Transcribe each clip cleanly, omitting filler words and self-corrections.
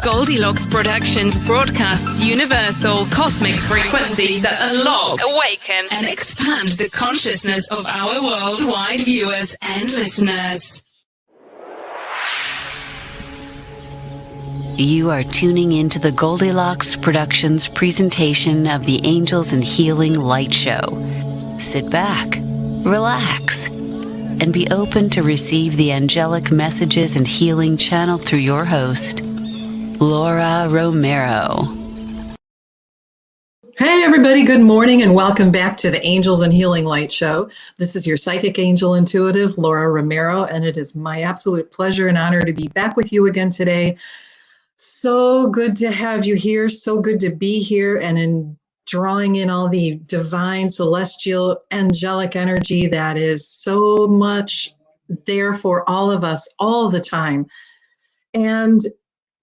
Goldylocks Productions broadcasts universal cosmic frequencies that unlock, awaken, and expand the consciousness of our worldwide viewers and listeners. You are tuning into the Goldylocks Productions presentation of the Angels and Healing Light Show. Sit back, relax, and be open to receive the angelic messages and healing channeled through your host, Laura Romeiro. Hey everybody, good morning and welcome back to the Angels and Healing Light Show. This is your psychic angel intuitive, Laura Romeiro, and it is my absolute pleasure and honor to be back with you again today. So good to have you here, so good to be here and in drawing in all the divine, celestial, angelic energy that is so much there for all of us all the time. And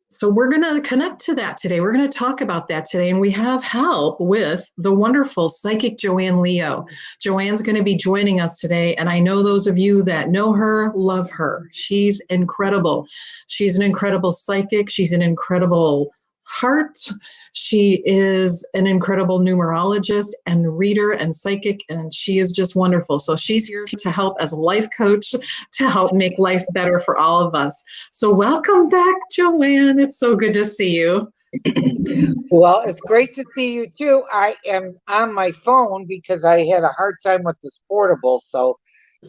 so we're going to connect to that today. We're going to talk about that today. And we have help with the wonderful psychic Joanne Leo. Joanne's going to be joining us today. And I know those of you that know her, love her. She's incredible. She's an incredible psychic. She's an incredible heart. She is an incredible numerologist and reader and psychic, and she is just wonderful. So she's here to help as a life coach to help make life better for all of us. So welcome back, Joanne. It's so good to see you. Well, it's great to see you too. I am on my phone because I had a hard time with this portable. So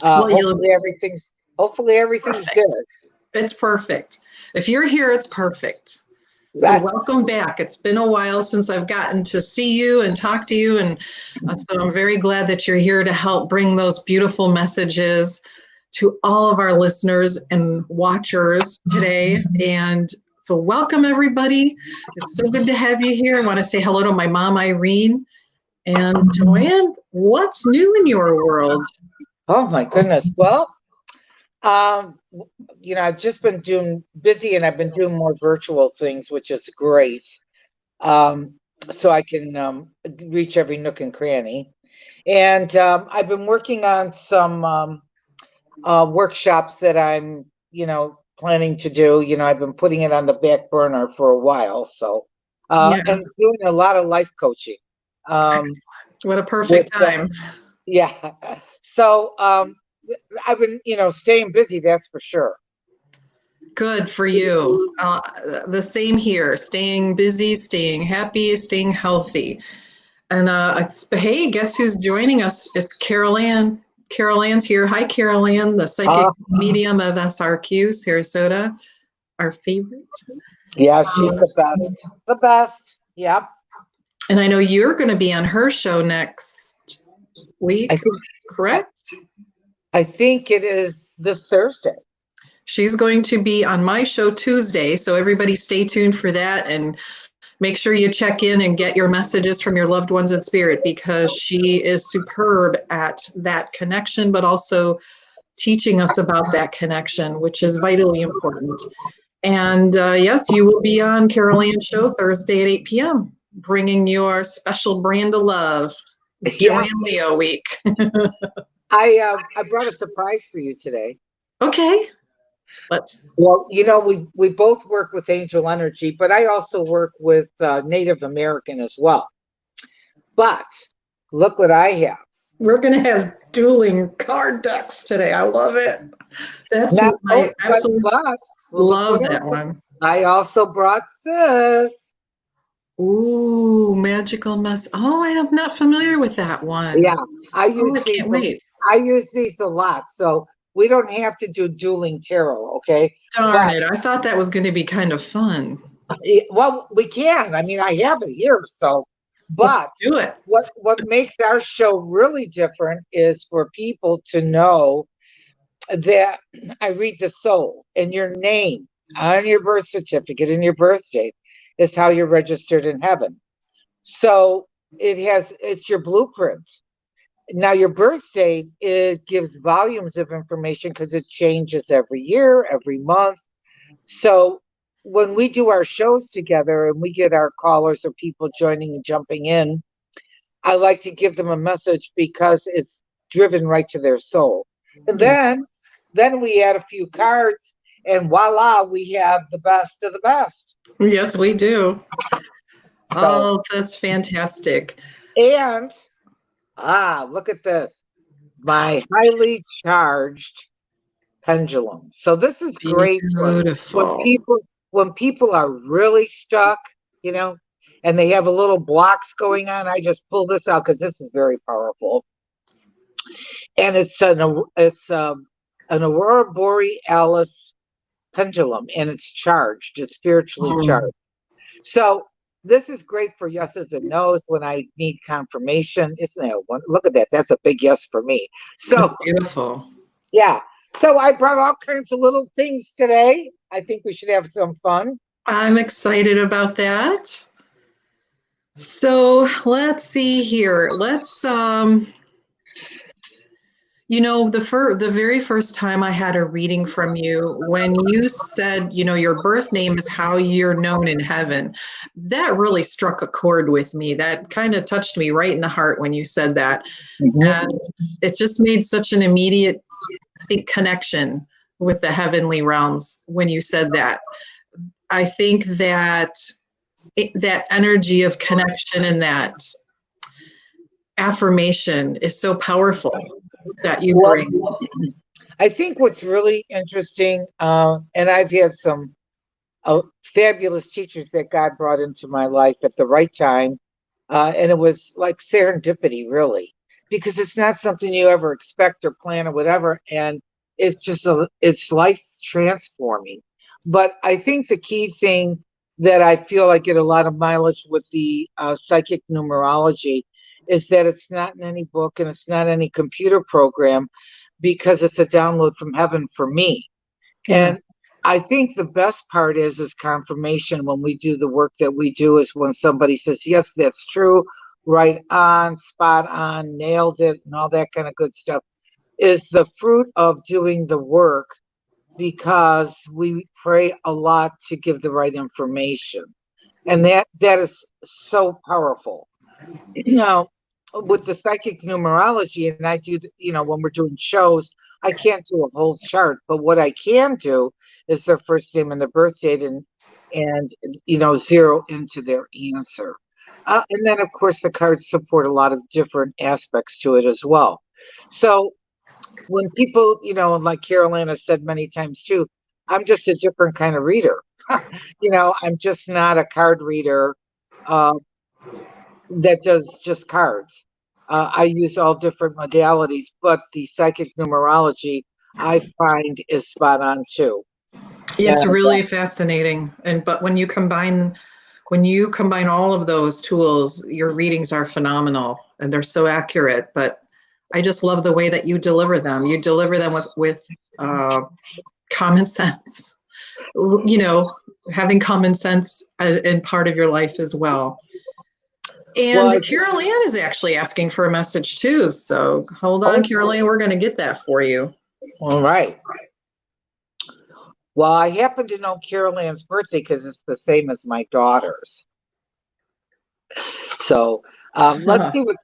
hopefully everything's perfect. good. It's perfect. If you're here, it's perfect. So welcome back. It's been a while since I've gotten to see you and talk to you. And so I'm very glad that you're here to help bring those beautiful messages to all of our listeners and watchers today. And so welcome, everybody. It's so good to have you here. I want to say hello to my mom, Irene. And Joanne, what's new in your world? Oh, my goodness. Well, I've just been busy and I've been doing more virtual things, which is great. So I can reach every nook and cranny. And I've been working on some workshops that I'm, planning to do. I've been putting it on the back burner for a while. So, and doing a lot of life coaching. What a perfect time. So, I've been, staying busy, that's for sure. Good for you. The same here, staying busy, staying happy, staying healthy. And hey, guess who's joining us? It's Carol Ann. Carol Ann's here. Hi, Carol Ann, the psychic medium of SRQ, Sarasota, our favorite. Yeah, she's the best. The best. Yep. And I know you're going to be on her show next week, correct? I think it is this Thursday. She's going to be on my show Tuesday, so everybody stay tuned for that and make sure you check in and get your messages from your loved ones in spirit, because she is superb at that connection, but also teaching us about that connection, which is vitally important. And yes, you will be on Carol Ann's show Thursday at 8 p.m., bringing your special brand of love. It's Joanne Leo week. I brought a surprise for you today. Okay. Well, we both work with angel energy, but I also work with Native American as well. But look what I have. We're going to have dueling card decks today. I love it. That's my absolute love that one. I also brought this. Ooh, magical mess. Oh, I'm not familiar with that one. Yeah, I use these a lot. So we don't have to do dueling tarot, okay? Darn it. I thought that was going to be kind of fun. Well, we can. I mean, I have it here, so. But let's do it. What makes our show really different is for people to know that I read the soul, and your name on your birth certificate and your birth date is how you're registered in heaven. So it's your blueprint. Now, your birth date, it gives volumes of information because it changes every year, every month. So when we do our shows together and we get our callers or people joining and jumping in, I like to give them a message because it's driven right to their soul. And then we add a few cards And voila, we have the best of the best. Yes, we do. So, Oh, that's fantastic. and look at this. My highly charged pendulum. So this is great for Beautiful. when people are really stuck, you know, and they have a little blocks going on. I just pull this out because this is very powerful. And it's an Aurora Borealis pendulum, and it's charged. It's spiritually charged. So this is great for yeses and nos when I need confirmation. Isn't that one? Look at that. That's a big yes for me. So That's beautiful. yeah. So I brought all kinds of little things today. I think we should have some fun. I'm excited about that. So let's see here. Let's the very first time I had a reading from you, when you said, your birth name is how you're known in heaven, that really struck a chord with me. That kind of touched me right in the heart when you said that. And it just made such an immediate, I think, connection with the heavenly realms when you said that. I think that that energy of connection and that affirmation is so powerful that you bring. I think what's really interesting, and I've had some fabulous teachers that God brought into my life at the right time, and it was like serendipity, really, because it's not something you ever expect or plan or whatever, and it's life transforming. But I think the key thing that I feel I get a lot of mileage with the psychic numerology is that it's not in any book and it's not any computer program, because it's a download from heaven for me. Yeah. And I think the best part is confirmation when we do the work that we do, is when somebody says, yes, that's true, right on, spot on, nailed it, and all that kind of good stuff, is the fruit of doing the work, because we pray a lot to give the right information. And that is so powerful. Now, with the psychic numerology, and I do, when we're doing shows, I can't do a whole chart, but what I can do is their first name and their birth date, and zero into their answer. And then, of course, the cards support a lot of different aspects to it as well. So when people, like Carolyn has said many times too, I'm just a different kind of reader. I'm just not a card reader that does just cards. I use all different modalities, but the psychic numerology I find is spot on too. It's really fascinating. But when you combine all of those tools, your readings are phenomenal and they're so accurate. But I just love the way that you deliver them. You deliver them with common sense. Having common sense in part of your life as well. And Carol Ann is actually asking for a message too. So hold on, Carol Ann, we're going to get that for you. All right. Well, I happen to know Carol Ann's birthday because it's the same as my daughter's. So let's see what.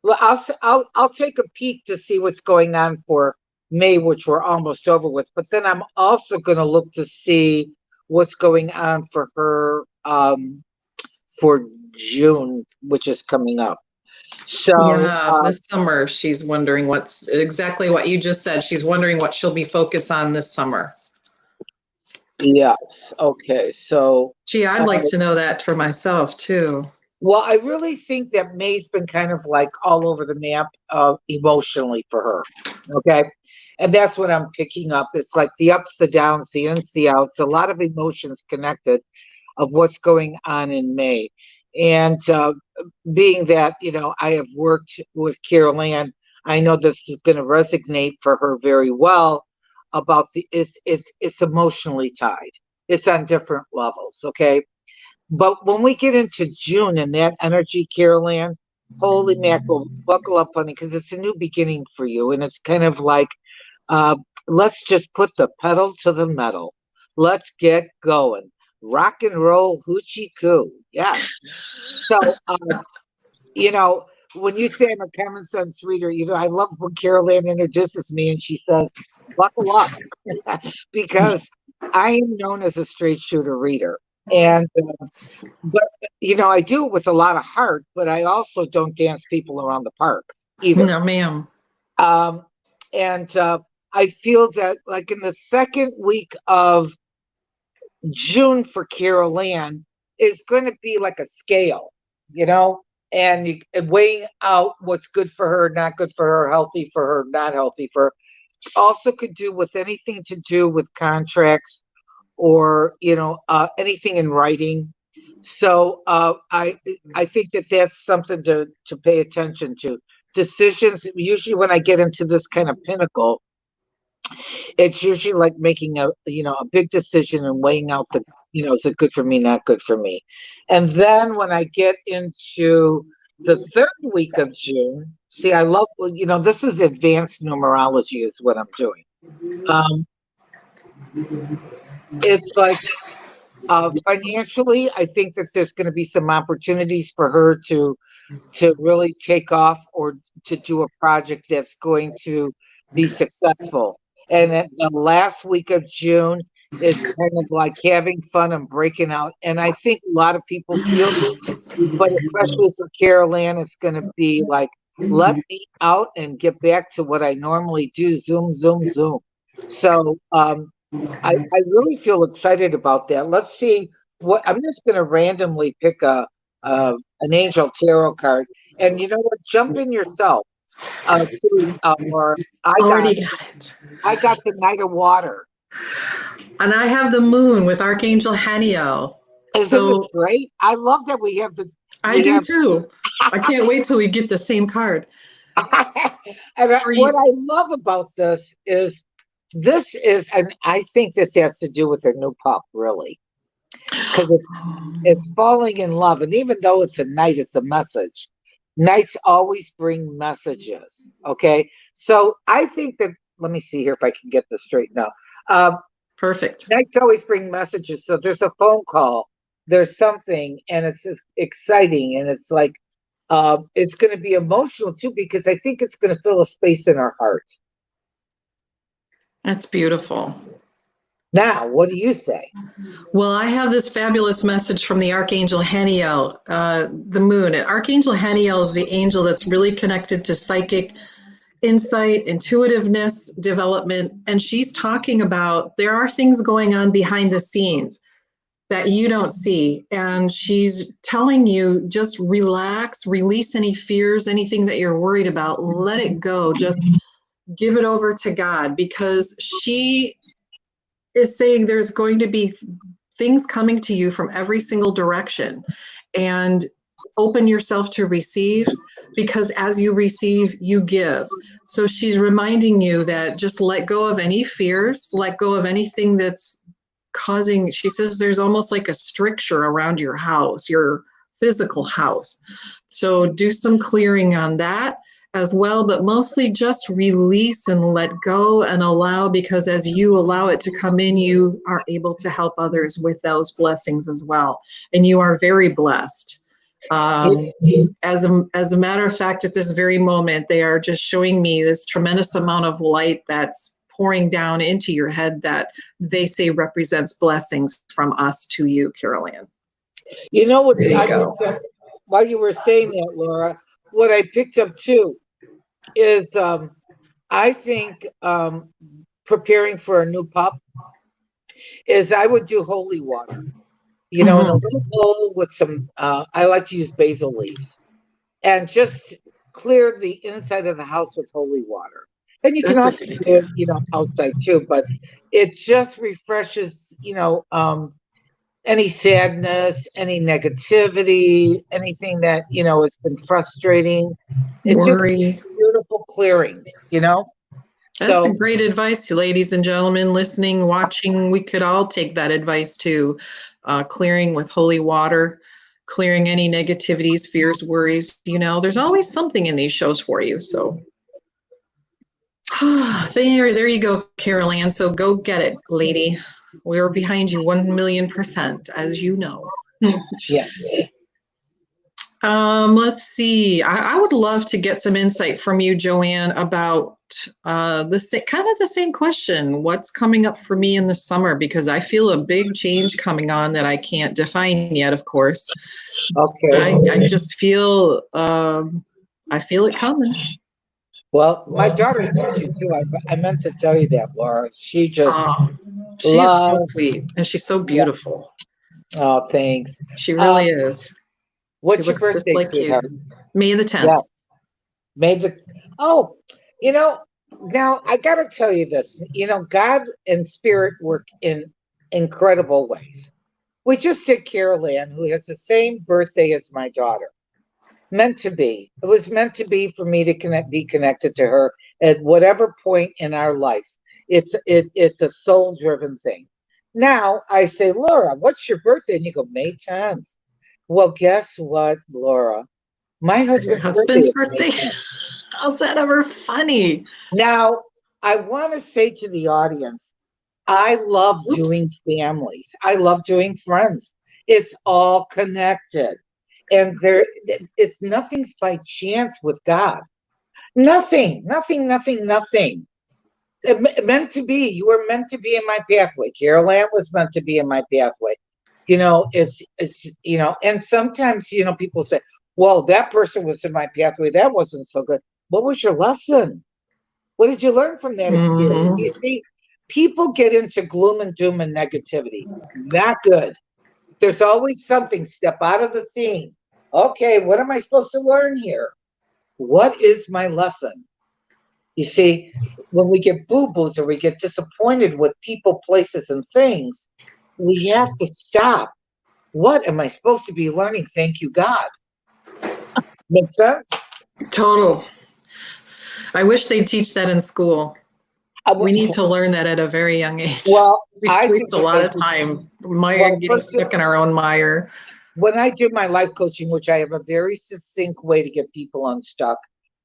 Well, I'll take a peek to see what's going on for May, which we're almost over with. But then I'm also going to look to see what's going on for her for June, which is coming up. So this summer, she's wondering what's exactly what you just said. She's wondering what she'll be focused on this summer. Yes. Okay. So gee, I'd like to know that for myself too. Well, I really think that May's been kind of like all over the map emotionally for her. Okay. And that's what I'm picking up. It's like the ups, the downs, the ins, the outs, a lot of emotions connected of what's going on in May. And being that, I have worked with Carol Ann, I know this is going to resonate for her very well about it's emotionally tied. It's on different levels. Okay. But when we get into June and that energy, Carol Ann, holy mackerel, buckle up, honey, because it's a new beginning for you. And it's kind of like, let's just put the pedal to the metal. Let's get going. Rock and roll, hoochie coo. Yeah. So, when you say I'm a common sense reader, I love when Carol Ann introduces me and she says, buckle up, because I am known as a straight shooter reader. And, but, I do it with a lot of heart, but I also don't dance people around the park either. No, ma'am. And I feel that, like, in the second week of June for Carol Ann is going to be like a scale, and weighing out what's good for her, not good for her, healthy for her, not healthy for her. Also could do with anything to do with contracts or, anything in writing. So I think that that's something to pay attention to. Decisions, usually when I get into this kind of pinnacle, it's usually like making a big decision and weighing out the, is it good for me, not good for me. And then when I get into the third week of June, see, I love, this is advanced numerology is what I'm doing. It's like, financially, I think that there's going to be some opportunities for her to really take off or to do a project that's going to be successful. And then the last week of June is kind of like having fun and breaking out. And I think a lot of people feel this, but especially for Carol Ann, it's going to be like, let me out and get back to what I normally do. Zoom, zoom, zoom. So I really feel excited about that. Let's see what I'm just going to randomly pick an angel tarot card, and you know what? Jump in yourself. Or I got it. I got the Knight of Water, and I have the Moon with Archangel Haniel. Isn't it great? I love that we have the. I do too. I can't wait till we get the same card. And what I love about this is, and I think this has to do with her new pup, really, because it's falling in love. And even though it's a knight, it's a message. Knights always bring messages. Okay, so I think that. Let me see here if I can get this straight now. Perfect. Knights always bring messages. So there's a phone call. There's something, and it's exciting, and it's like it's going to be emotional too, because I think it's going to fill a space in our heart. That's beautiful. Now, what do you say? Well, I have this fabulous message from the Archangel Haniel, the Moon. Archangel Haniel is the angel that's really connected to psychic insight, intuitiveness, development. And she's talking about there are things going on behind the scenes that you don't see. And she's telling you, just relax, release any fears, anything that you're worried about, let it go. Just give it over to God, because she is saying there's going to be things coming to you from every single direction, and open yourself to receive, because as you receive, you give. So she's reminding you that just let go of any fears, let go of anything that's causing, she says there's almost like a stricture around your house, your physical house. So do some clearing on that as well, but mostly just release and let go and allow, because as you allow it to come in, you are able to help others with those blessings as well. And you are very blessed. As a matter of fact, at this very moment, they are just showing me this tremendous amount of light that's pouring down into your head that they say represents blessings from us to you, Carol Ann. You know what? While you were saying that, Laura, what I picked up too is I think preparing for a new pup is I would do holy water, in a little bowl with some, I like to use basil leaves, and just clear the inside of the house with holy water. And you can also do it, outside too, but it just refreshes, any sadness, any negativity, anything that, has been frustrating. It's just a beautiful clearing, That's great advice, ladies and gentlemen listening, watching. We could all take that advice too. Clearing with holy water, clearing any negativities, fears, worries. There's always something in these shows for you. So there you go, Carol Ann. So go get it, lady. We're behind you 1,000,000%, as you know. Yeah. Let's see. I would love to get some insight from you, Joanne, about kind of the same question. What's coming up for me in the summer? Because I feel a big change coming on that I can't define yet, of course. Okay. But I just feel I feel it coming. Well, my daughter loves you too. I meant to tell you that, Laura. She just She's so loves. sweet and she's so beautiful. Oh, thanks. She really is. She What's your looks just birthday, like sweetheart? you. May the 10th. Yeah. May the. Oh, now I got to tell you this. God and spirit work in incredible ways. We just did Carol Ann, who has the same birthday as my daughter. Meant to be. It was meant to be for me to be connected to her at whatever point in our life. It's a soul-driven thing. Now I say, Laura, what's your birthday? And you go, May 10th. Well, guess what, Laura? My husband's birthday. How's that ever funny? Now, I want to say to the audience, I love doing families. I love doing friends. It's all connected. And it's nothing's by chance with God. Nothing. Meant to be. You were meant to be in my pathway. Carol Ann was meant to be in my pathway. It's and sometimes, people say, well, that person was in my pathway. That wasn't so good. What was your lesson? What did you learn from that experience? You see, people get into gloom and doom and negativity. Not good. There's always something. Step out of the scene. Okay, what am I supposed to learn here? What is my lesson? You see, when we get boo-boos or we get disappointed with people, places, and things, we have to stop. What am I supposed to be learning? Thank you, God. Make sense? Total. I wish they'd teach that in school. We need to learn that at a very young age. Well, we waste a lot of time getting stuck in our own mire. When I do my life coaching, which I have a very succinct way to get people unstuck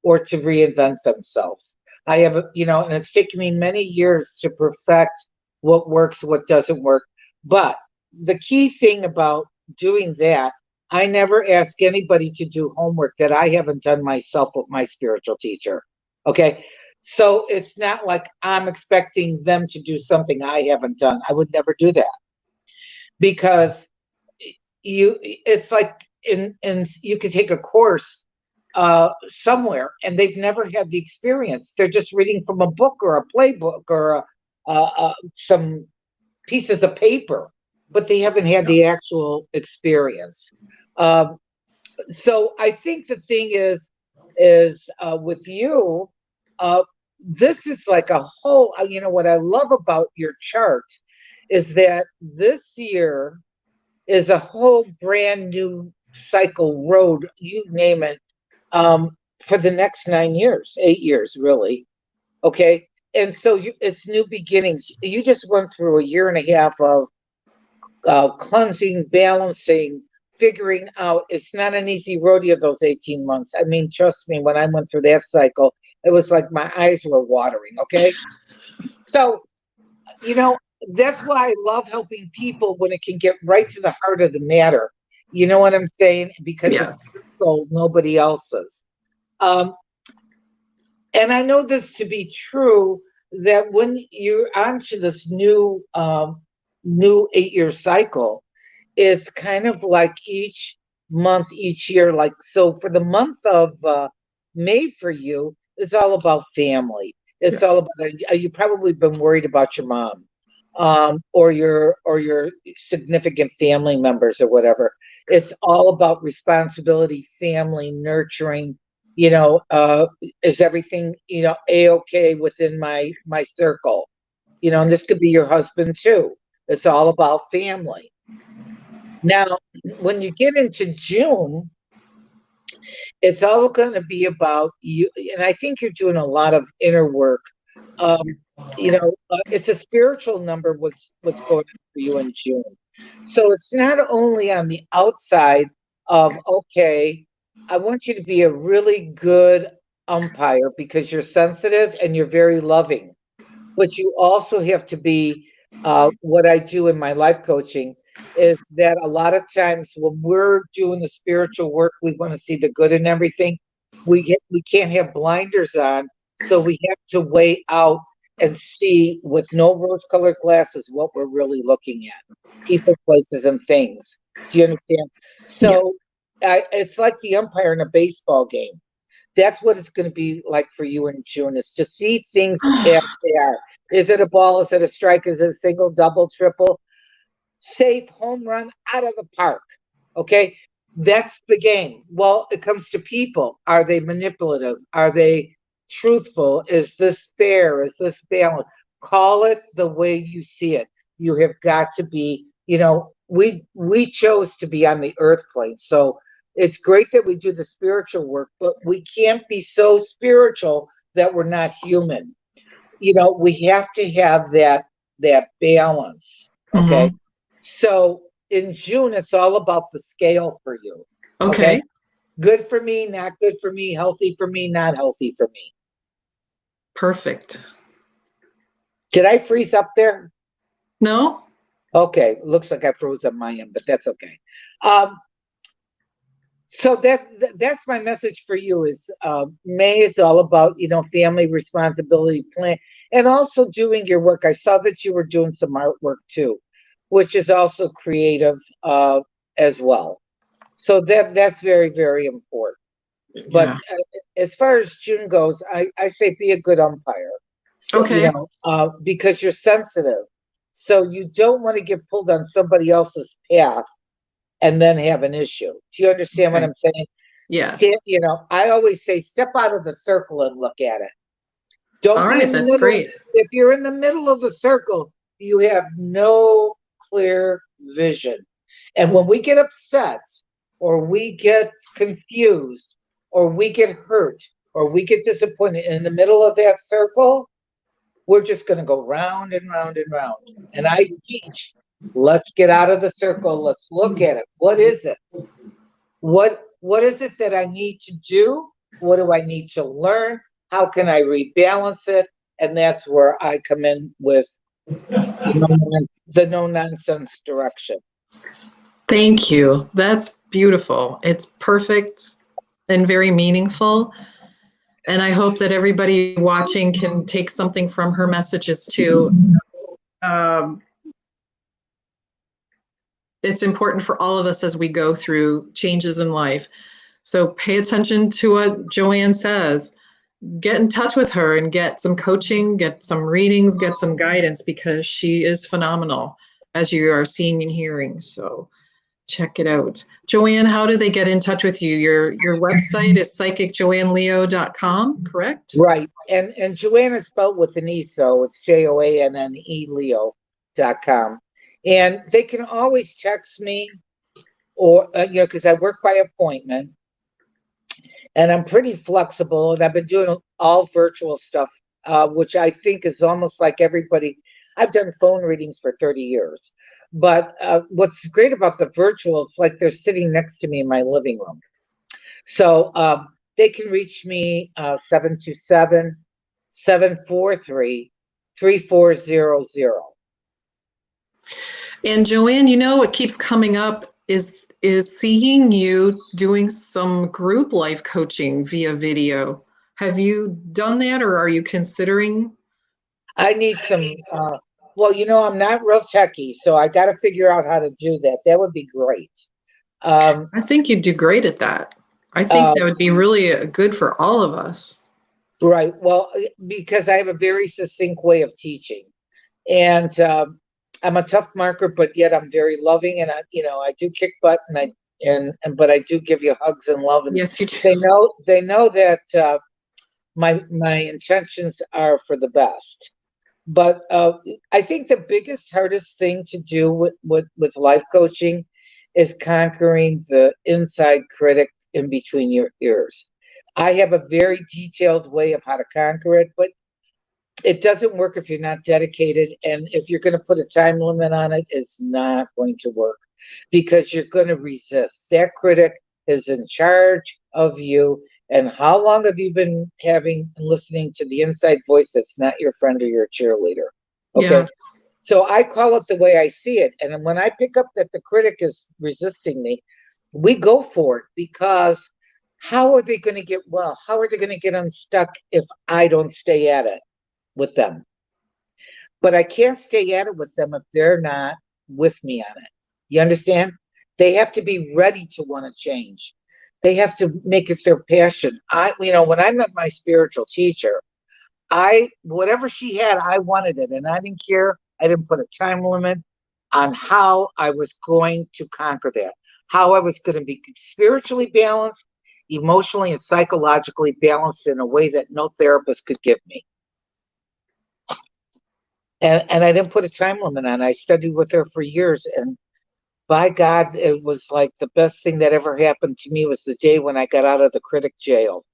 or to reinvent themselves. I have, and it's taken me many years to perfect what works, what doesn't work. But the key thing about doing that, I never ask anybody to do homework that I haven't done myself with my spiritual teacher. Okay. So it's not like I'm expecting them to do something I haven't done. I would never do that, because it's like you could take a course somewhere and they've never had the experience. They're just reading from a book or a playbook or some pieces of paper, but they haven't had the actual experience. So I think the thing is with you, this is like a whole, what I love about your chart is that this year is a whole brand new cycle, road, you name it, for the next 9 years, 8 years, really. Okay. And so it's new beginnings. You just went through a year and a half of cleansing, balancing, figuring out. It's not an easy rodeo, those 18 months. I mean, trust me, when I went through that cycle, it was like my eyes were watering. Okay. So, that's why I love helping people when it can get right to the heart of the matter. You know what I'm saying? Because it's nobody else's. And I know this to be true, that when you're onto this new 8-year cycle, it's kind of like each month, each year. Like, so for the month of May for you, it's all about family. It's all about, you've probably been worried about your mom. Or your significant family members or whatever. It's all about responsibility, family, nurturing. Is everything a-okay within my circle? And this could be your husband too. It's all about family. Now, when you get into June, it's all going to be about you, and I think you're doing a lot of inner work. It's a spiritual number, what's going on for you in June. So it's not only on the outside of, okay, I want you to be a really good umpire because you're sensitive and you're very loving, but you also have to be what I do in my life coaching is that a lot of times when we're doing the spiritual work, we want to see the good in everything. We can't have blinders on, so we have to weigh out and see with no rose-colored glasses what we're really looking at: people, places, and things. Do you understand? So it's like the umpire in a baseball game. That's what it's going to be like for you in June, is to see things as they are. Is it a ball? Is it a strike? Is it a single, double, triple? Safe, home run, out of the park. Okay? That's the game. Well, it comes to people. Are they manipulative? Are they truthful? Is this fair? Is this balanced? Call it the way you see it. You have got to be, we chose to be on the earth plane. So it's great that we do the spiritual work, but we can't be so spiritual that we're not human. We have to have that balance. Okay. Mm-hmm. So in June, it's all about the scale for you. Okay. Good for me, not good for me, healthy for me, not healthy for me. Perfect. Did I freeze up there? No? Okay. Looks like I froze on my end, but that's okay. So that's my message for you is May is all about, family responsibility plan and also doing your work. I saw that you were doing some artwork too, which is also creative as well. So that's very, very important. But as far as June goes, I say be a good umpire. So, Okay. because you're sensitive. So you don't want to get pulled on somebody else's path and then have an issue. Do you understand what I'm saying? Yes. I always say step out of the circle and look at it. Don't All be right, in the that's middle. great. If you're in the middle of the circle, you have no clear vision. And when we get upset or we get confused or we get hurt or we get disappointed in the middle of that circle, we're just going to go round and round and round. And I teach, let's get out of the circle. Let's look at it. What is it? What is it that I need to do? What do I need to learn? How can I rebalance it? And that's where I come in with the no nonsense direction. Thank you. That's beautiful. It's perfect and very meaningful. And I hope that everybody watching can take something from her messages too. It's important for all of us as we go through changes in life. So pay attention to what Joanne says. Get in touch with her and get some coaching, get some readings, get some guidance, because she is phenomenal, as you are seeing and hearing. So check it out. Joanne, how do they get in touch with you? Your website is psychicjoanneleo.com, correct? Right. And Joanne is spelled with an E, so it's JOANNE Leo.com. And they can always text me or, because I work by appointment and I'm pretty flexible, and I've been doing all virtual stuff, which I think is almost like everybody. I've done phone readings for 30 years. But what's great about the virtual, it's like they're sitting next to me in my living room. So they can reach me 727-743-3400. And Joanne, what keeps coming up is seeing you doing some group life coaching via video. Have you done that, or are you considering? I need some, I'm not real techie, so I got to figure out how to do that. That would be great. I think you'd do great at that. I think that would be really good for all of us. Right. Well, because I have a very succinct way of teaching, and I'm a tough marker, but yet I'm very loving, and I do kick butt, but I do give you hugs and love. And yes, you do. They know that my intentions are for the best. But I think the biggest, hardest thing to do with life coaching is conquering the inside critic in between your ears. I have a very detailed way of how to conquer it, but it doesn't work if you're not dedicated. And if you're going to put a time limit on it, it's not going to work, because you're going to resist. That critic is in charge of you. And how long have you been listening to the inside voice that's not your friend or your cheerleader? Okay. Yes. So I call it the way I see it. And when I pick up that the critic is resisting me, we go for it, because how are they going to get well? How are they going to get unstuck if I don't stay at it with them? But I can't stay at it with them if they're not with me on it. You understand? They have to be ready to want to change. They have to make it their passion. When I met my spiritual teacher, whatever she had, I wanted it, and I didn't care. I didn't put a time limit on how I was going to conquer that, how I was going to be spiritually balanced, emotionally and psychologically balanced in a way that no therapist could give me. And I didn't put a time limit on it. I studied with her for years, and by God, it was like the best thing that ever happened to me was the day when I got out of the critic jail.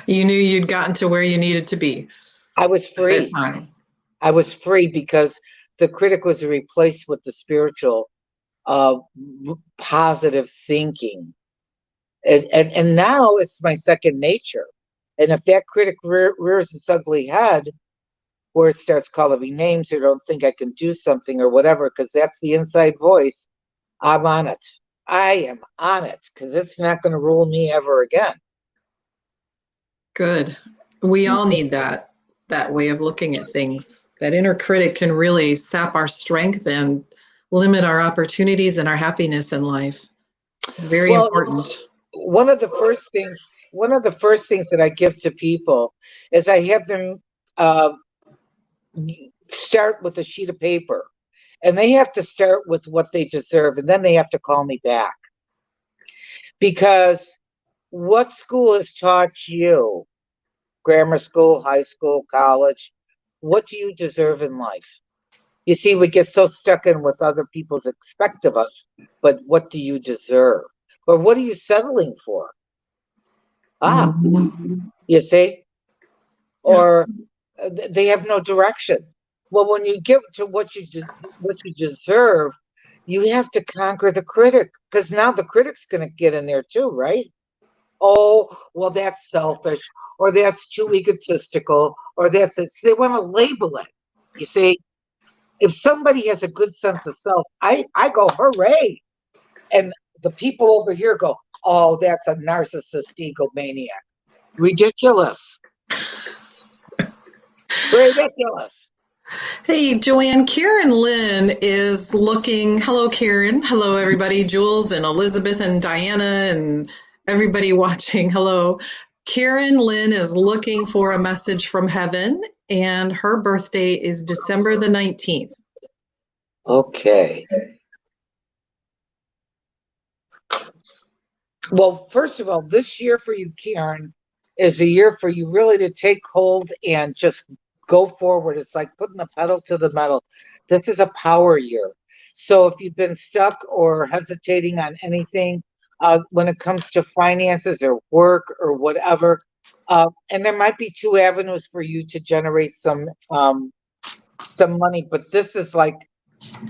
You knew you'd gotten to where you needed to be. I was free. I was free because the critic was replaced with the spiritual, positive thinking. And now it's my second nature. And if that critic rears its ugly head, where it starts calling me names or don't think I can do something or whatever, because that's the inside voice, I'm on it. I am on it, because it's not going to rule me ever again. Good. We all need that way of looking at things. That inner critic can really sap our strength and limit our opportunities and our happiness in life. Very important. One of the first things that I give to people is I have them start with a sheet of paper, and they have to start with what they deserve, and then they have to call me back. Because what school has taught you, grammar school, high school, college, what do you deserve in life? You see, we get so stuck in what other people's expect of us, but what do you deserve? Or what are you settling for? You see? Or they have no direction. Well, when you get to what you deserve, you have to conquer the critic, because now the critic's going to get in there too, right? Oh, well, that's selfish, or that's too egotistical, or they want to label it. You see, if somebody has a good sense of self, I go, hooray. And the people over here go, oh, that's a narcissist egomaniac. Ridiculous. Ridiculous. Hey, Joanne, Karen Lynn is looking. Hello, Karen. Hello, everybody. Jules and Elizabeth and Diana and everybody watching. Hello. Karen Lynn is looking for a message from heaven, and her birthday is December the 19th. Okay. Well, first of all, this year for you, Karen, is a year for you really to take hold and just go forward. It's like putting the pedal to the metal. This is a power year. So if you've been stuck or hesitating on anything when it comes to finances or work or whatever, and there might be two avenues for you to generate some money, but this is like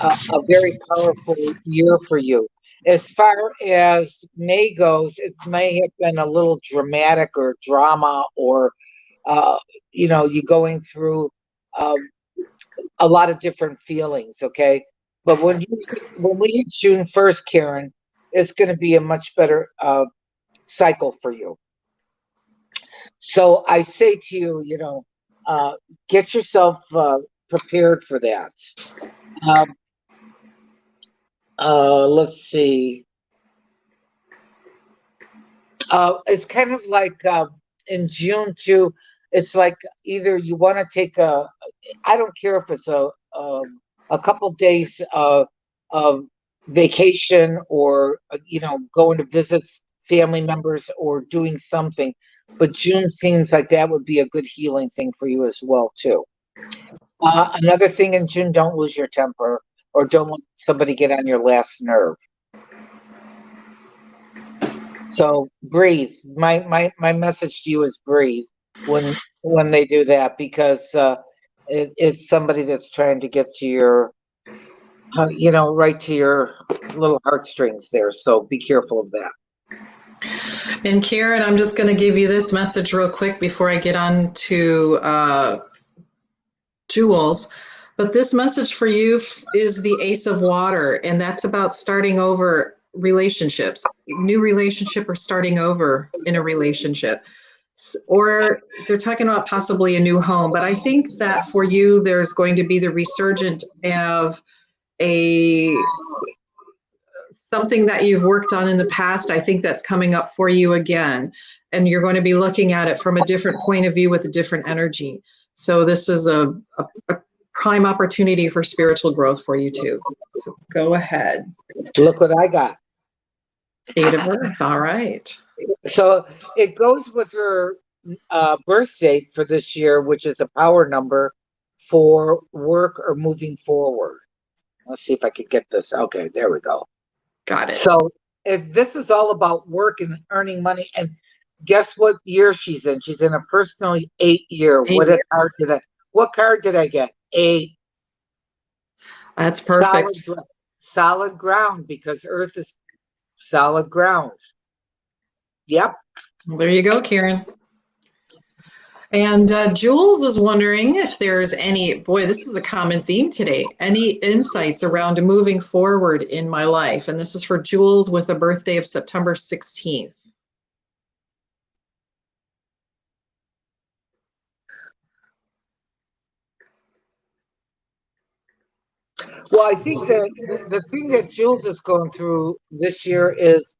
a very powerful year for you. As far as May goes, it may have been a little dramatic or drama, or you going through a lot of different feelings. Okay, but when we hit June 1st, Karen, it's going to be a much better cycle for you. So I say to you, get yourself prepared for that. Let's see. It's kind of like in June too. It's like either you want to take I don't care if it's a couple days of vacation, or going to visit family members or doing something. But June seems like that would be a good healing thing for you as well too. Another thing in June: don't lose your temper, or don't let somebody get on your last nerve. So breathe. My message to you is breathe when they do that, because it's somebody that's trying to get to your, right to your little heartstrings there. So be careful of that. And Karen, I'm just going to give you this message real quick before I get on to Jules. But this message for you is the Ace of Water, and that's about starting over relationships, new relationship or starting over in a relationship. Or they're talking about possibly a new home. But I think that for you, there's going to be the resurgent of something that you've worked on in the past. I think that's coming up for you again. And you're going to be looking at it from a different point of view with a different energy. So this is a prime opportunity for spiritual growth for you too. So go ahead. Look what I got. Date of birth. All right. So it goes with her birth date for this year, which is a power number for work or moving forward. Let's see if I can get this. Okay, there we go. Got it. So if this is all about work and earning money, and guess what year she's in? She's in a personal 8 year. What card did I get? 8. That's perfect. Solid ground, because Earth is solid ground. Yep. Well, there you go, Karen. And Jules is wondering if there's any, boy, this is a common theme today, any insights around moving forward in my life. And this is for Jules with a birthday of September 16th. Well, I think that the thing that Jules is going through this year is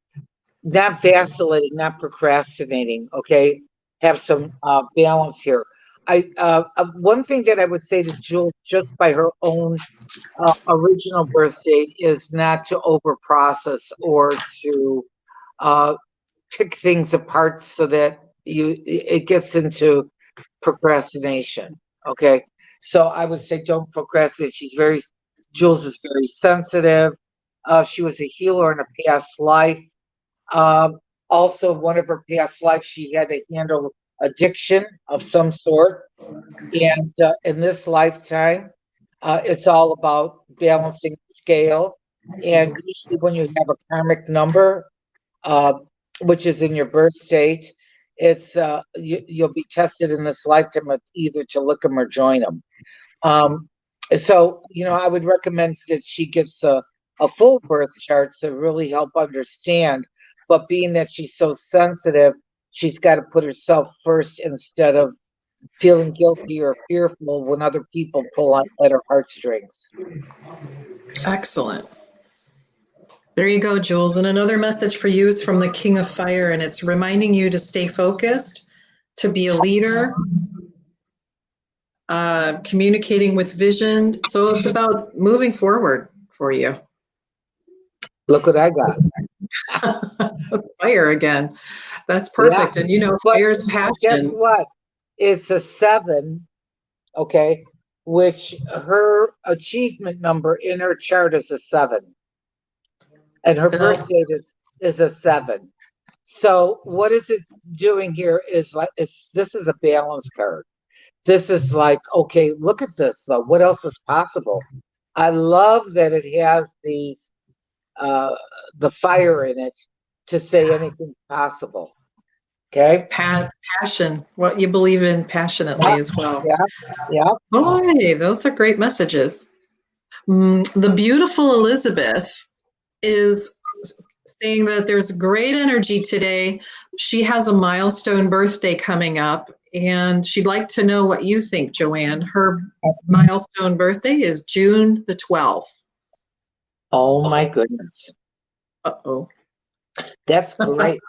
not vacillating, not procrastinating. Okay, have some balance here. One thing that I would say to Jules, just by her own original birth date, is not to over process or to pick things apart so that it gets into procrastination. Okay, so I would say don't procrastinate. Jules is very sensitive. She was a healer in a past life. Also, one of her past lives, she had to handle addiction of some sort. And in this lifetime, it's all about balancing the scale. And usually when you have a karmic number, which is in your birth date, it's you'll be tested in this lifetime of either to lick them or join them. So, I would recommend that she gets a full birth chart to really help understand. But being that she's so sensitive, she's got to put herself first instead of feeling guilty or fearful when other people pull at her heartstrings. Excellent. There you go, Jules. And another message for you is from the King of Fire, and it's reminding you to stay focused, to be a leader, communicating with vision. So it's about moving forward for you. Look what I got. Fire again. That's perfect. Yeah. And fire's passion. Guess what? It's a 7, okay, which her achievement number in her chart is a 7. And her birth date is a 7. So what is it doing here is this is a balance card. This is like, okay, look at this. What else is possible? I love that it has these the fire in it to say anything's possible. Okay. Passion, what you believe in passionately as well. Yeah. Boy, those are great messages. The beautiful Elizabeth is saying that there's great energy today. She has a milestone birthday coming up, and she'd like to know what you think, Joanne. Her milestone birthday is June the 12th. Oh my goodness. Uh-oh. That's great.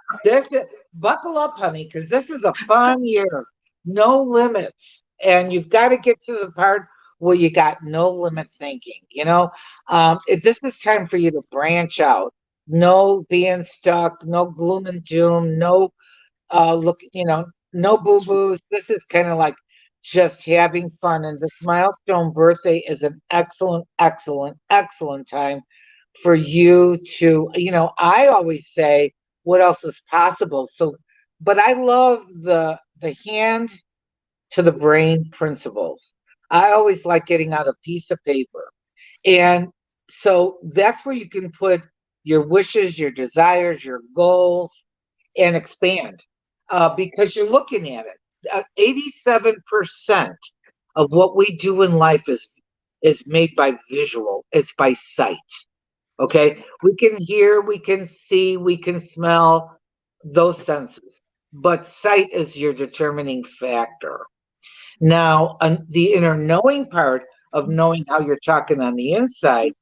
Buckle up, honey, because this is a fun year. No limits. And you've got to get to the part where you got no limit thinking. If this is time for you to branch out, no being stuck, no gloom and doom, no no boo-boos. This is kind of like just having fun. And this milestone birthday is an excellent, excellent, excellent time for you to, I always say, what else is possible? So, but I love the hand to the brain principles. I always like getting out a piece of paper. And so that's where you can put your wishes, your desires, your goals, and expand because you're looking at it. 87% of what we do in life is made by visual. It's by sight. Okay? We can hear, we can see, we can smell, those senses. But sight is your determining factor. Now, the inner knowing part of knowing how you're talking on the inside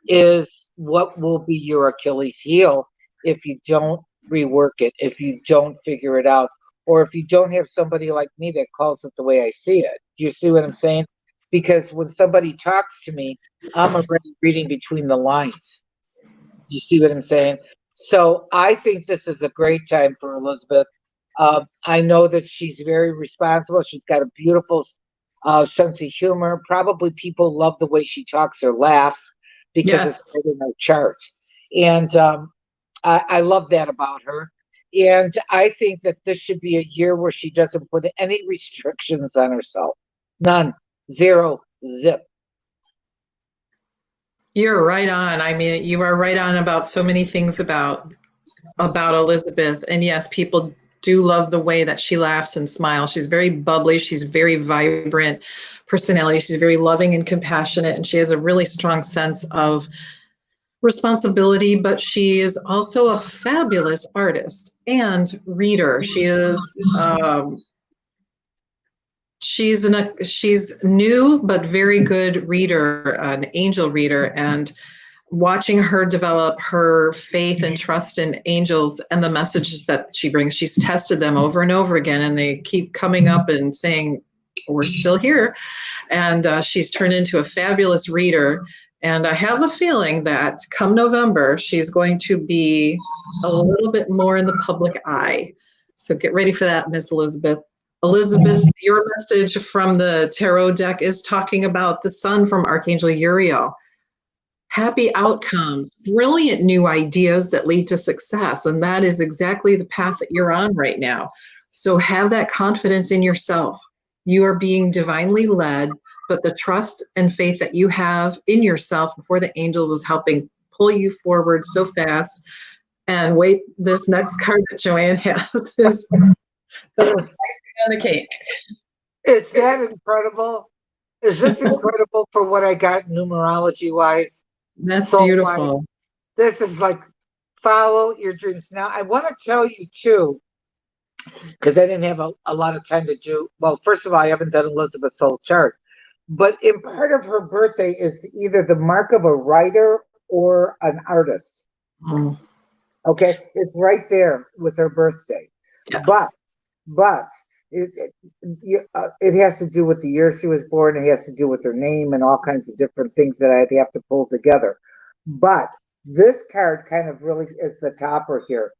is what will be your Achilles heel if you don't rework it, if you don't figure it out, or if you don't have somebody like me that calls it the way I see it. Do you see what I'm saying? Because when somebody talks to me, I'm already reading between the lines. Do you see what I'm saying? So I think this is a great time for Elizabeth. I know that she's very responsible. She's got a beautiful sense of humor. Probably people love the way she talks or laughs because it's Yes. right in her chart. And I love that about her. And I think that this should be a year where she doesn't put any restrictions on herself. None. Zero. Zip. You're right on. I mean, you are right on about so many things about Elizabeth. And yes, people do love the way that she laughs and smiles. She's very bubbly. She's very vibrant personality. She's very loving and compassionate, and she has a really strong sense of responsibility, but she is also a fabulous artist and reader. She's new but very good reader, an angel reader, and watching her develop her faith and trust in angels and the messages that she brings. She's tested them over and over again, and they keep coming up and saying, we're still here. And she's turned into a fabulous reader. And I have a feeling that come November, she's going to be a little bit more in the public eye. So get ready for that, Miss Elizabeth. Elizabeth, your message from the tarot deck is talking about the sun from Archangel Uriel. Happy outcomes, brilliant new ideas that lead to success. And that is exactly the path that you're on right now. So have that confidence in yourself. You are being divinely led, but the trust and faith that you have in yourself before the angels is helping pull you forward so fast. And wait, this next card that Joanne has is the icing on the cake. Is that incredible? Is this incredible for what I got numerology wise? That's beautiful. This is like follow your dreams. Now, I want to tell you too, because I didn't have a lot of time to do. Well, first of all, I haven't done Elizabeth's whole chart, but in part of her birthday is either the mark of a writer or an artist. Mm. Okay, it's right there with her birthday. Yeah. But it has to do with the year she was born. It has to do with her name and all kinds of different things that I'd have to pull together. But this card kind of really is the topper here.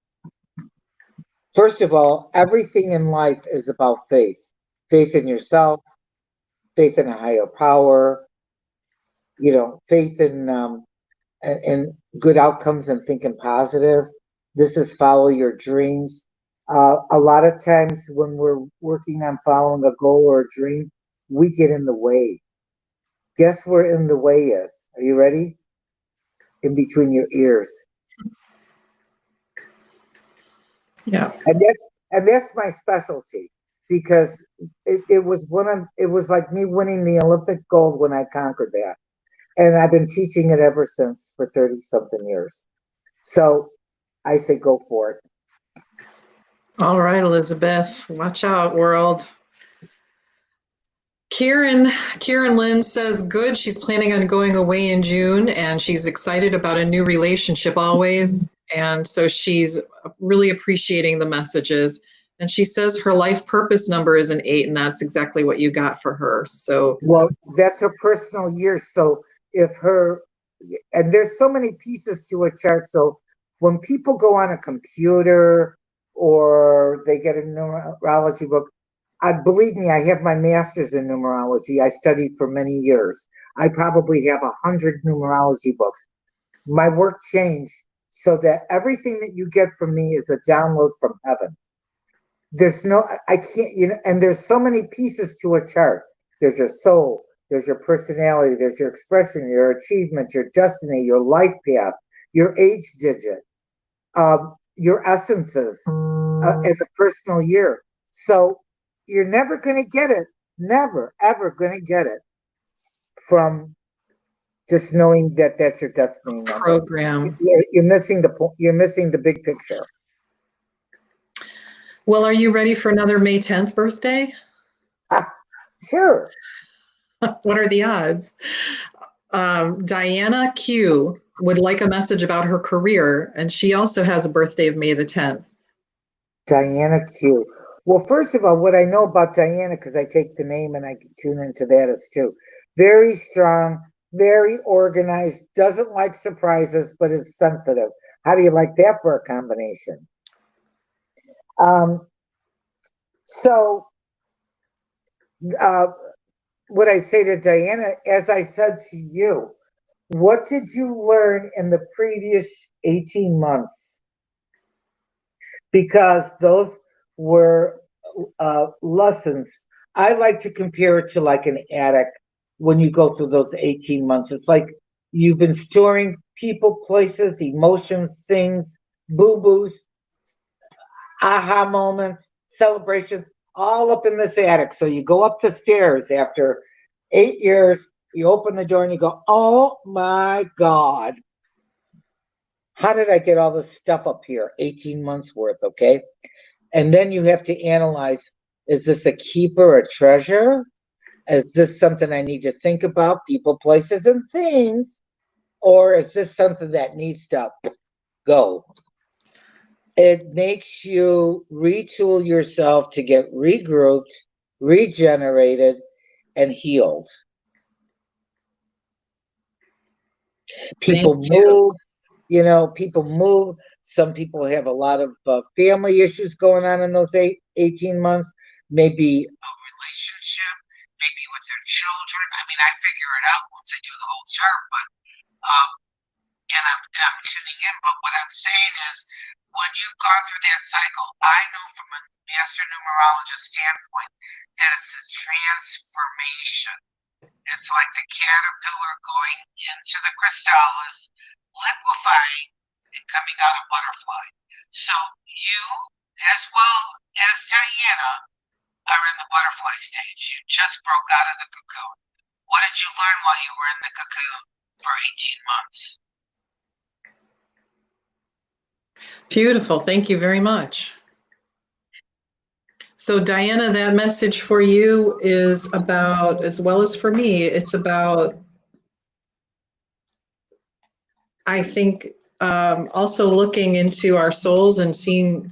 First of all, everything in life is about faith. Faith in yourself, faith in a higher power, faith in good outcomes and thinking positive. This is follow your dreams. A lot of times when we're working on following a goal or a dream, we get in the way. Guess where in the way is? Are you ready? In between your ears. Yeah. And that's my specialty, because it was like me winning the Olympic gold when I conquered that. And I've been teaching it ever since for 30 something years. So I say go for it. All right, Elizabeth, watch out, world. Kieran Lynn says, good. She's planning on going away in June, and she's excited about a new relationship always. And so she's really appreciating the messages. And she says her life purpose number is an 8, and that's exactly what you got for her. So, well, that's her personal year. So and there's so many pieces to a chart. So when people go on a computer or they get a numerology book, believe me, I have my master's in numerology. I studied for many years. I probably have 100 numerology books. My work changed so that everything that you get from me is a download from heaven. I can't, and there's so many pieces to a chart. There's your soul, there's your personality, there's your expression, your achievement, your destiny, your life path, your age digit, your essences, and the personal year. So you're never going to get it never, ever going to get it from just knowing that that's your destiny number. Program. You're missing the point. You're missing the big picture. Well, are you ready for another May 10th birthday? Sure. What are the odds? Diana Q would like a message about her career, and she also has a birthday of May the 10th. Diana Q. Well, first of all, what I know about Diana, because I take the name and I tune into that, is too very strong, very organized, doesn't like surprises, but is sensitive. How do you like that for a combination? So what I say to Diana, as I said to you, what did you learn in the previous 18 months? Because those were lessons. I like to compare it to like an addict when you go through those 18 months. It's like you've been storing people, places, emotions, things, boo-boos, aha moments, celebrations, all up in this attic. So you go up the stairs after 8 years, you open the door and you go, oh my God, how did I get all this stuff up here? 18 months worth, okay? And then you have to analyze, is this a keeper, a treasure? Is this something I need to think about, people, places, and things? Or is this something that needs to go? It makes you retool yourself to get regrouped, regenerated, and healed. People move, people move. Some people have a lot of family issues going on in those 18 months. Maybe a relationship, maybe with their children. I mean, I figure it out once I do the whole chart, but and I'm tuning in. But what I'm saying is, when you've gone through that cycle, I know from a master numerologist standpoint that it's a transformation. It's like the caterpillar going into the chrysalis, liquefying, and coming out a butterfly. So you, as well as Diana, are in the butterfly stage. You just broke out of the cocoon. What did you learn while you were in the cocoon for 18 months? Beautiful. Thank you very much. So Diana, that message for you is about, as well as for me, it's about, I think, also looking into our souls and seeing,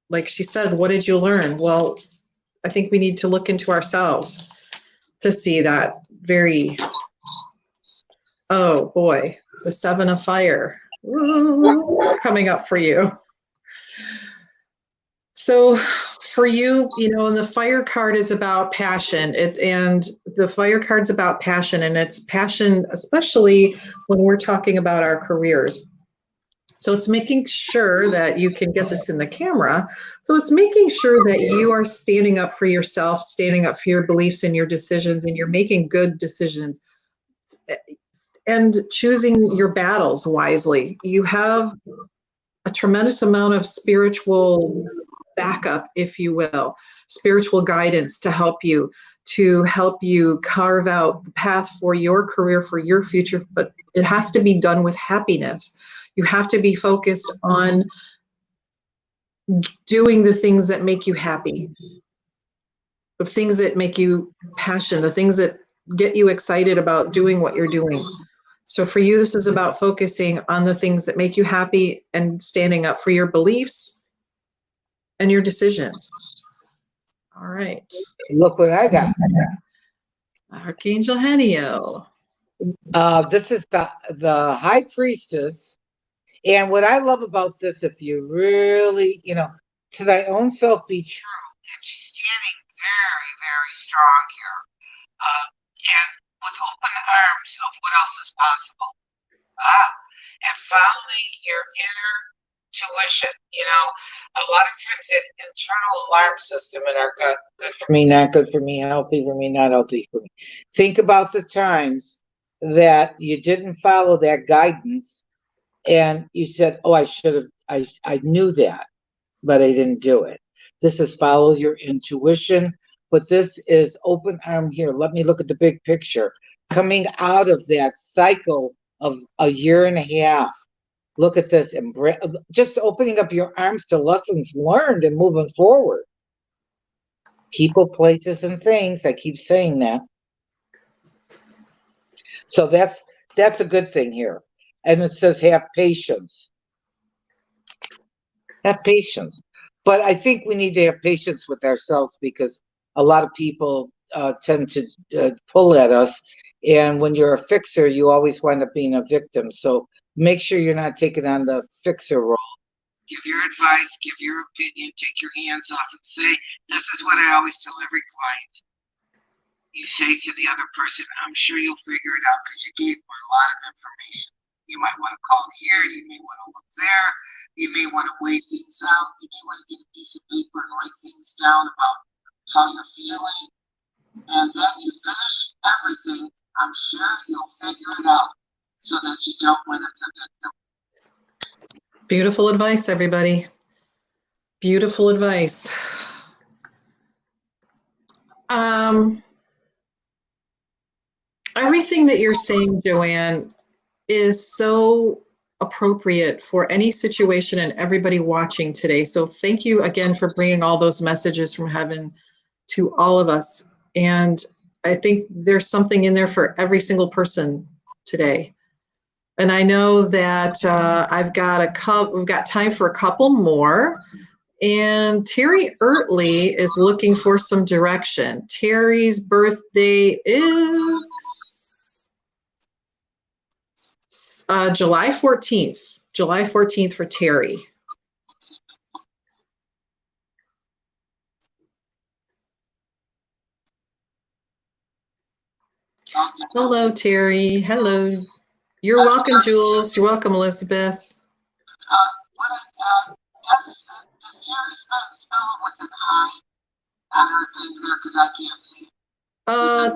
like she said, what did you learn? Well, I think we need to look into ourselves to see that very, oh boy, the 7 of fire coming up for you. So for you, and the fire card is about passion. And the fire card's about passion, and it's passion, especially when we're talking about our careers. So it's making sure that you can get this in the camera. So it's making sure that you are standing up for yourself, standing up for your beliefs and your decisions, and you're making good decisions and choosing your battles wisely. You have a tremendous amount of spiritual backup, if you will, spiritual guidance to help you carve out the path for your career, for your future, but it has to be done with happiness. You have to be focused on doing the things that make you happy, the things that make you passionate, the things that get you excited about doing what you're doing. So for you, this is about focusing on the things that make you happy and standing up for your beliefs and your decisions. All right. Look what I got. Archangel Heniel. This is the High Priestess. And what I love about this, if you really, to thy own self be true, and she's standing very, very strong here. And with open arms of what else is possible. And following your inner tuition. A lot of times that internal alarm system in our gut, good for me, not good for me, healthy for me, not healthy for me. Think about the times that you didn't follow that guidance and you said, oh, I should have, I knew that, but I didn't do it. This is follow your intuition, but this is open arm here. Let me look at the big picture. Coming out of that cycle of a year and a half. Look at this, just opening up your arms to lessons learned and moving forward. People, places, and things. I keep saying that. So that's a good thing here. And it says have patience. Have patience. But I think we need to have patience with ourselves, because a lot of people tend to pull at us. And when you're a fixer, you always wind up being a victim. So make sure you're not taking on the fixer role. Give your advice, give your opinion, take your hands off and say, this is what I always tell every client. You say to the other person, I'm sure you'll figure it out because you gave them a lot of information. You might want to call here, you may want to look there, you may want to weigh things out, you may want to get a piece of paper and write things down about how you're feeling. And then you finish everything, I'm sure you'll figure it out so that you don't win as a victim. Beautiful advice, everybody. Beautiful advice. Everything that you're saying, Joanne, is so appropriate for any situation and everybody watching today. So thank you again for bringing all those messages from heaven to all of us. And I think there's something in there for every single person today. And I know that we've got time for a couple more. And Terry Ertley is looking for some direction. Terry's birthday is July 14th. July 14th for Terry. Hello, Terry. Hello. You're welcome, Jules. You're welcome, Elizabeth. Does Terry spell it with an I on her thing there? Because I can't see it.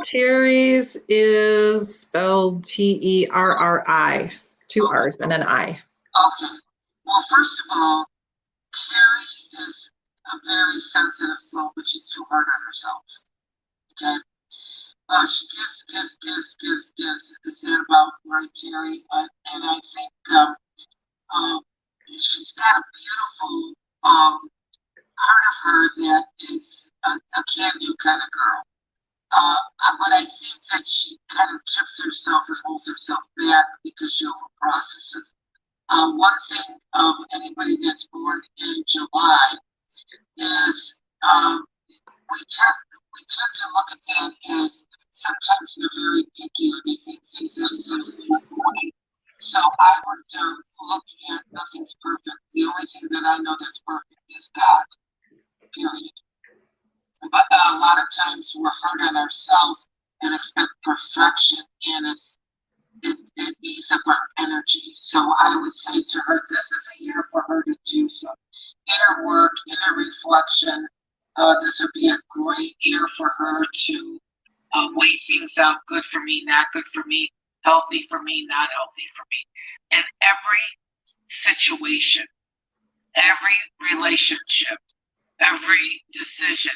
Terry's is spelled Terri, two R's and an I. Okay. Well, first of all, Terry is a very sensitive soul, but she's too hard on herself. Okay. She gives. Is that about right, Terry? And I think she's got a beautiful part of her that is a can-do kind of girl. But I think that she kind of chips herself and holds herself back because she overprocesses. One thing of anybody that's born in July is we tend to look at that as sometimes they're very picky or they think things are right. So I would look at nothing's perfect. The only thing that I know that's perfect is God, period. But a lot of times we're hard on ourselves and expect perfection, and it eats up our energy. So I would say to her, this is a year for her to do some inner work, inner reflection. This would be a great year for her to weigh things out. Good for me, not good for me. Healthy for me, not healthy for me. And every situation, every relationship, every decision,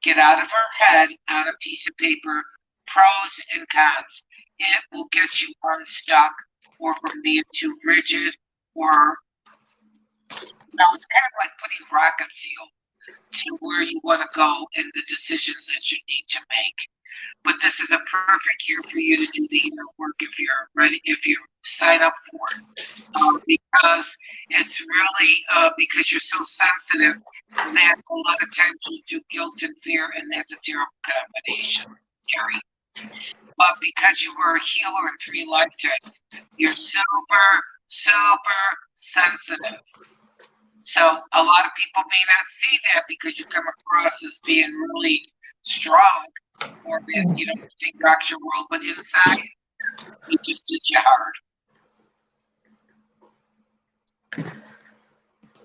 get out of her head on a piece of paper, pros and cons. It will get you unstuck or from being too rigid, or it's kind of like putting rocket fuel to where you want to go and the decisions that you need to make. But this is a perfect year for you to do the inner work if you're ready, if you sign up for it. Because it's really because you're so sensitive that a lot of times you do guilt and fear, and that's a terrible combination, Gary. But because you were a healer in 3 lifetimes, you're super, super sensitive. So a lot of people may not see that because you come across as being really strong, or that you don't think rocks your world, but inside it just did you hard.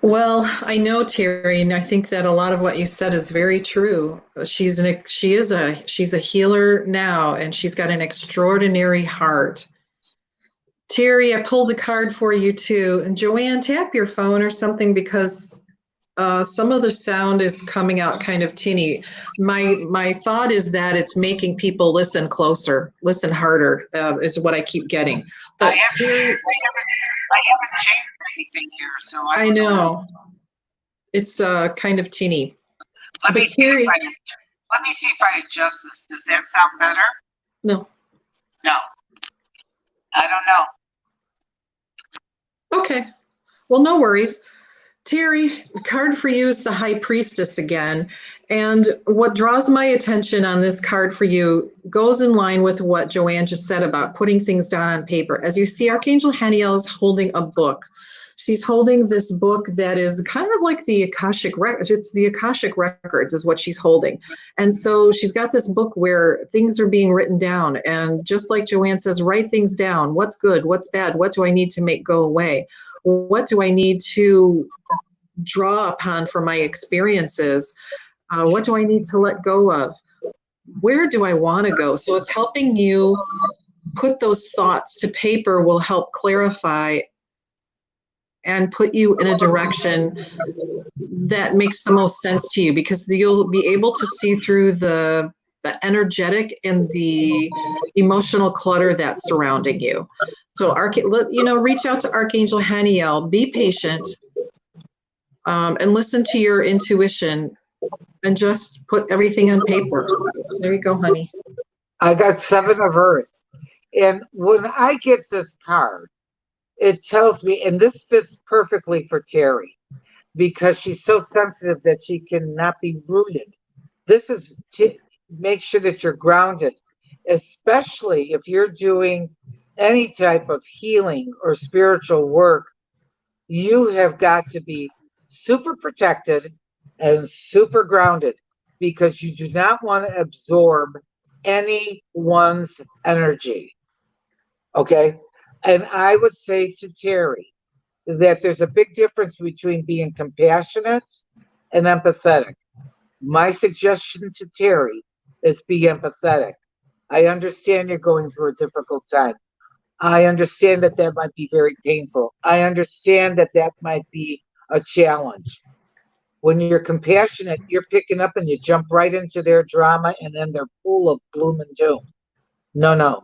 Well, I know, Terry, and I think that a lot of what you said is very true. She's a healer now, and she's got an extraordinary heart. Terry, I pulled a card for you too. And Joanne, tap your phone or something, because Some of the sound is coming out kind of tinny. My thought is that it's making people listen closer, listen harder, is what I keep getting. But I haven't changed anything here, so I know it's kind of tinny. Let me see if I adjust this. Does that sound better? No. No. I don't know. Okay. Well, no worries. Terry, the card for you is the High Priestess again. And what draws my attention on this card for you goes in line with what Joanne just said about putting things down on paper. As you see, Archangel Haniel is holding a book. She's holding this book that is kind of like the Akashic Records. It's the Akashic Records is what she's holding. And so she's got this book where things are being written down. And just like Joanne says, write things down. What's good? What's bad? What do I need to make go away? What do I need to draw upon for my experiences? What do I need to let go of? Where do I want to go? So it's helping you put those thoughts to paper, will help clarify and put you in a direction that makes the most sense to you, because you'll be able to see through the energetic and the emotional clutter that's surrounding you. So, reach out to Archangel Haniel, be patient, and listen to your intuition, and just put everything on paper. There you go, honey. I got 7 of Earth. And when I get this card, it tells me, and this fits perfectly for Terry, because she's so sensitive that she cannot be rooted. This is to make sure that you're grounded, especially if you're doing any type of healing or spiritual work. You have got to be super protected and super grounded, because you do not want to absorb anyone's energy. Okay? And I would say to Terry that there's a big difference between being compassionate and empathetic. My suggestion to Terry is be empathetic. I understand you're going through a difficult time. I understand that that might be very painful. I understand that that might be a challenge. When you're compassionate, you're picking up and you jump right into their drama, and then they're full of gloom and doom. No.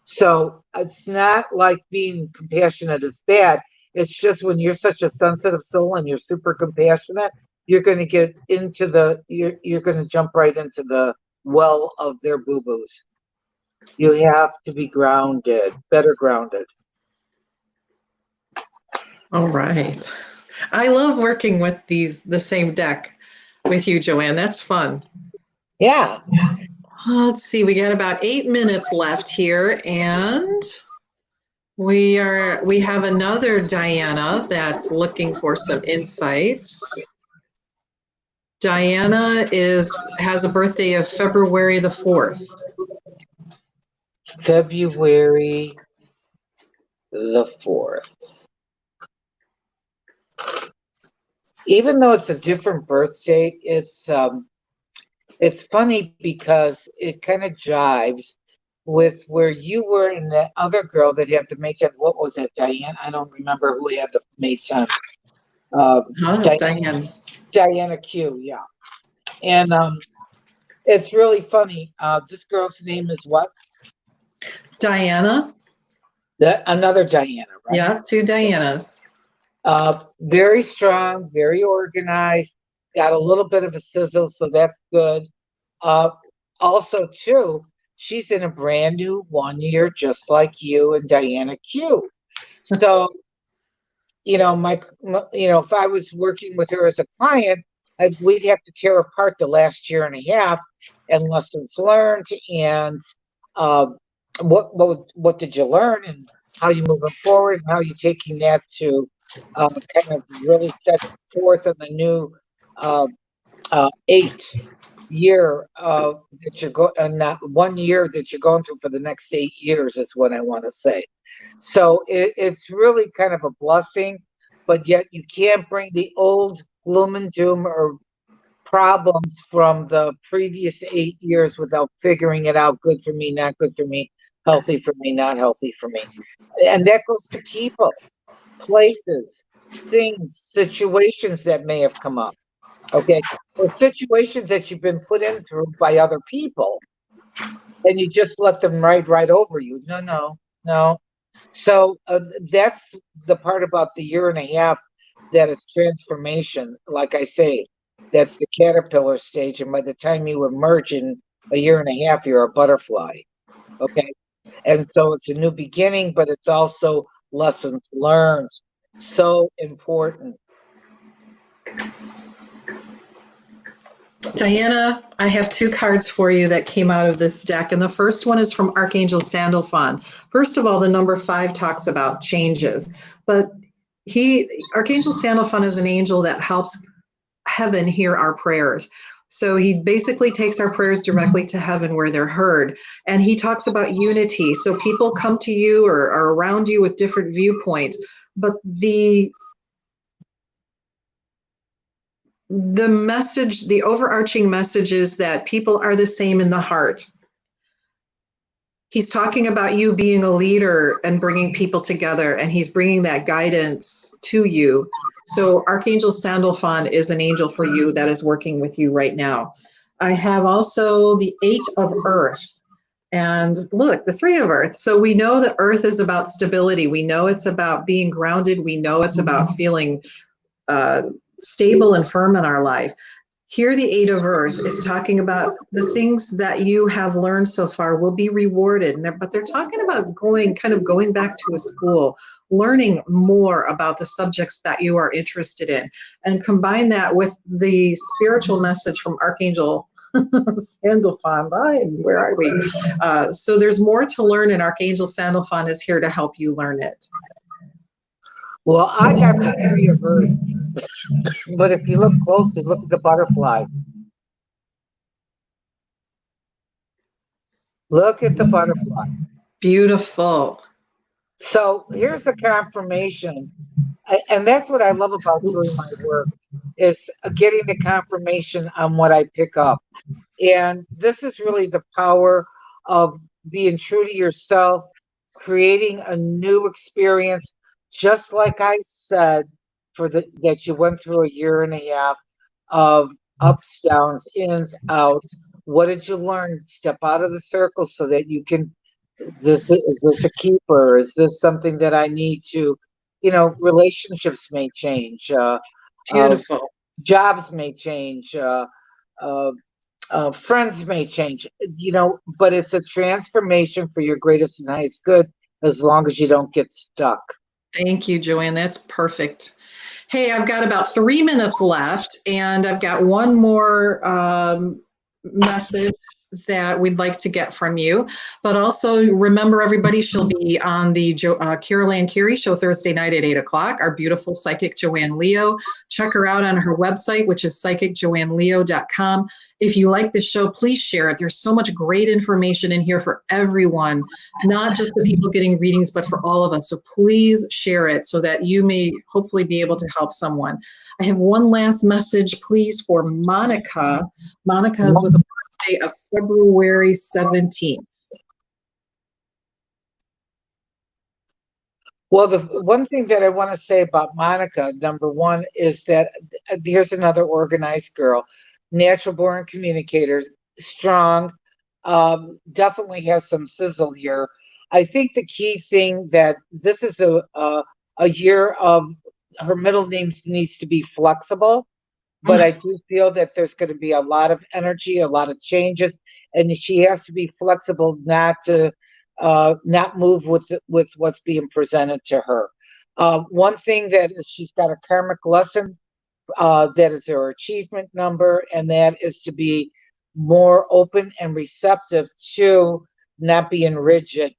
So it's not like being compassionate is bad. It's just when you're such a sensitive soul and you're super compassionate, you're going to get into you're going to jump right into the well of their boo-boos. You have to be grounded, better grounded. All right. I love working with the same deck with you, Joanne. That's fun. Yeah. Let's see. We got about 8 minutes left here, and we have another Diana that's looking for some insights. Diana has a birthday of February the 4th. February the 4th. Even though it's a different birth date, it's funny because it kind of jives with where you were and that other girl that had to make it. What was it, Diane? I don't remember who had the mate time. Diana Q, yeah. And it's really funny. This girl's name is what? Diana. Another Diana, right? Yeah, 2 Dianas. Very strong, very organized, got a little bit of a sizzle, so that's good. Also, too, she's in a brand new 1 year, just like you and Diana Q. So, if I was working with her as a client, we'd have to tear apart the last year and a half and lessons learned, and what did you learn, and how you moving forward, and how you taking that to kind of really set forth on the new 8 year that you're going, and not 1 year that you're going through for the next 8 years is what I want to say. So it's really kind of a blessing, but yet you can't bring the old gloom and doom or problems from the previous 8 years without figuring it out. Good for me, not good for me, healthy for me, not healthy for me. And that goes to people, places, things, situations that may have come up, okay, or situations that you've been put in through by other people, and you just let them ride right over you. No, no, no. So that's the part about the year and a half that is transformation. Like I say, that's the caterpillar stage, and by the time you emerge in a year and a half, you're a butterfly. Okay, and so it's a new beginning, but it's also lessons learned. So important. Diana, I have two cards for you that came out of this deck, and the first one is from Archangel Sandalphon. First of all, the number 5 talks about changes, but Archangel Sandalphon is an angel that helps heaven hear our prayers. So he basically takes our prayers directly to heaven where they're heard. And he talks about unity. So people come to you or are around you with different viewpoints, but the message, the overarching message is that people are the same in the heart. He's talking about you being a leader and bringing people together, and he's bringing that guidance to you. So Archangel Sandalphon is an angel for you that is working with you right now. I have also the 8 of Earth. And look, the 3 of Earth. So we know that Earth is about stability. We know it's about being grounded. We know it's about feeling stable and firm in our life. Here, the 8 of Earth is talking about the things that you have learned so far will be rewarded. But they're talking about going back to a school, learning more about the subjects that you are interested in, and combine that with the spiritual message from Archangel Sandalphon. Where are we? So there's more to learn, and Archangel Sandalphon is here to help you learn it. Well, I got the 3 of Earth, but if you look closely, look at the butterfly. Look at the butterfly. Beautiful. So here's the confirmation. And that's what I love about doing my work, is getting the confirmation on what I pick up. And this is really the power of being true to yourself, creating a new experience, just like I said, that you went through a year and a half of ups, downs, ins, outs. What did you learn? Step out of the circle so that you can, is this a keeper? Is this something that I need to, relationships may change. Beautiful. Jobs may change. Friends may change, but it's a transformation for your greatest and highest good, as long as you don't get stuck. Thank you, Joanne. That's perfect. Hey, I've got about 3 minutes left, and I've got one more message that we'd like to get from you. But also remember, everybody, she'll be on the Carol Ann Carey show Thursday night at 8 o'clock, our beautiful psychic Joanne Leo. Check her out on her website, which is psychicjoanneleo.com. If you like this show, please share it. There's so much great information in here for everyone, not just the people getting readings, but for all of us. So please share it so that you may hopefully be able to help someone. I have one last message, please, for Monica. Monica is with a birthday of February 17th. Well, the one thing that I want to say about Monica, number one, is that here's another organized girl, natural born communicator, strong, definitely has some sizzle here. I think the key thing that this is a year of, her middle name needs to be flexible, but I do feel that there's going to be a lot of energy, a lot of changes, and she has to be flexible, not to not move with what's being presented to her. One thing that she's got a karmic lesson, that is her achievement number, and that is to be more open and receptive to not being rigid,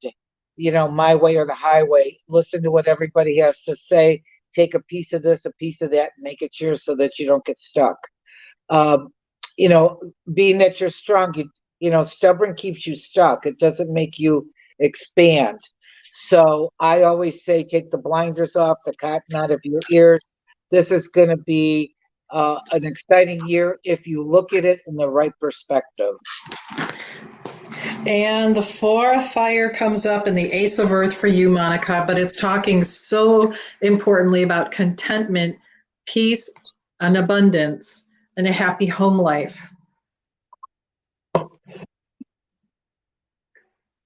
my way or the highway. Listen to what everybody has to say. Take a piece of this, a piece of that, and make it yours so that you don't get stuck. Being that you're strong, stubborn keeps you stuck. It doesn't make you expand. So I always say, take the blinders off, the cotton out of your ears. This is going to be an exciting year if you look at it in the right perspective. And the 4 of fire comes up and the Ace of Earth for you, Monica, but it's talking so importantly about contentment, peace, and abundance, and a happy home life.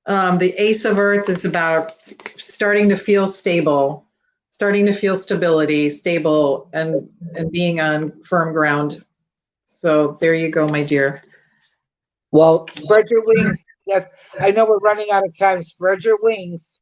The Ace of Earth is about starting to feel stable, starting to feel stability, stable, and being on firm ground. So there you go, my dear. Well, spread your wings. Yes, I know we're running out of time. Spread your wings.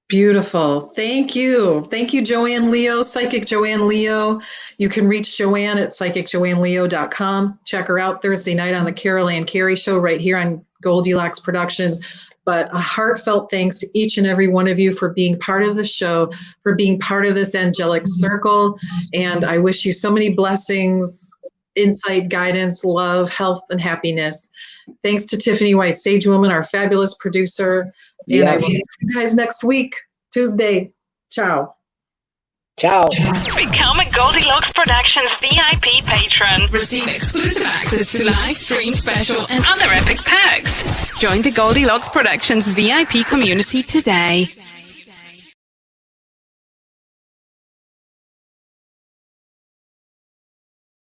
Beautiful. Thank you. Thank you, Joanne Leo, Psychic Joanne Leo. You can reach Joanne at psychicjoanneleo.com. Check her out Thursday night on the Carol Ann Carey Show right here on Goldylocks Productions. But a heartfelt thanks to each and every one of you for being part of the show, for being part of this angelic circle. And I wish you so many blessings, insight, guidance, love, health, and happiness. Thanks to Tiffany White, Sage Woman, our fabulous producer. And I will see you guys next week, Tuesday. Ciao. Ciao. Become a Goldylocks Productions VIP patron. Receive exclusive access to live stream special and other epic perks. Join the Goldylocks Productions VIP community today.